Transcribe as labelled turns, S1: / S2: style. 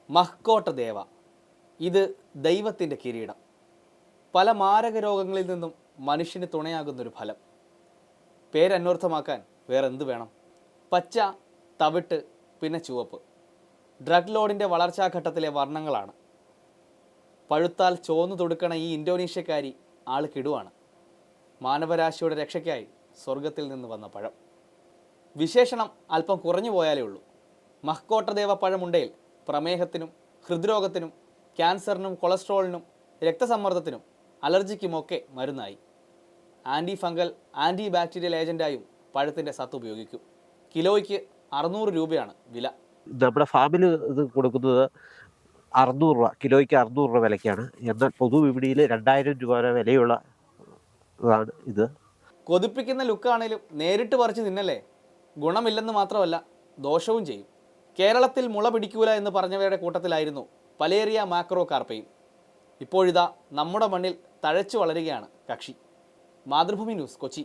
S1: മഹ്കോട്ട ദേവ. ഇത് ദൈവത്തിൻ്റെ കിരീടം. പല മാരക രോഗങ്ങളിൽ നിന്നും മനുഷ്യന് തുണയാകുന്നൊരു ഫലം. പേരന്വർത്ഥമാക്കാൻ വേറെ എന്ത് വേണം? പച്ച, തവിട്ട്, പിന്നെ ചുവപ്പ്. ഡ്രഗ് ലോഡിൻ്റെ വളർച്ചാഘട്ടത്തിലെ വർണ്ണങ്ങളാണ്. പഴുത്താൽ ചോന്നു തുടുക്കണ ഈ ഇന്തോനേഷ്യക്കാരി ആൾ കിടുവാണ്. മാനവരാശിയുടെ രക്ഷയ്ക്കായി സ്വർഗത്തിൽ നിന്ന് വന്ന പഴം. വിശേഷണം അല്പം കുറഞ്ഞു പോയാലേ ഉള്ളൂ. മഹ്കോട്ടദേവ പഴമുണ്ടയിൽ പ്രമേഹത്തിനും ഹൃദ്രോഗത്തിനും ക്യാൻസറിനും കൊളസ്ട്രോളിനും രക്തസമ്മർദ്ദത്തിനും അലർജിക്കുമൊക്കെ മരുന്നായി. ആൻറ്റി ഫംഗൽ ആൻറ്റി ബാക്ടീരിയൽ ഏജൻറ്റായും പഴത്തിൻ്റെ സത്ത് ഉപയോഗിക്കും. കിലോയ്ക്ക് 600 രൂപയാണ് വില.
S2: നമ്മുടെ ഫാമിൽ ഇത് കൊടുക്കുന്നത് 600 രൂപ, കിലോയ്ക്ക് 600 രൂപ വിലയ്ക്കാണ്. എന്നാൽ പൊതുവിപണിയിൽ 2000 രൂപ വരെ വിലയുള്ള ഇതാണ് ഇത്.
S1: കൊതിപ്പിക്കുന്ന ലുക്കാണേലും നേരിട്ട് പറിച്ച് തിന്നല്ലേ. ഗുണമില്ലെന്ന് മാത്രമല്ല, ദോഷവും ചെയ്യും. കേരളത്തിൽ മുള പിടിക്കൂല എന്ന് പറഞ്ഞവരുടെ കൂട്ടത്തിലായിരുന്നു പലേറിയ മാക്രോ കാർപ്പയും. ഇപ്പോഴിതാ നമ്മുടെ മണ്ണിൽ തഴച്ചു വളരുകയാണ് കക്ഷി. മാതൃഭൂമി ന്യൂസ്, കൊച്ചി.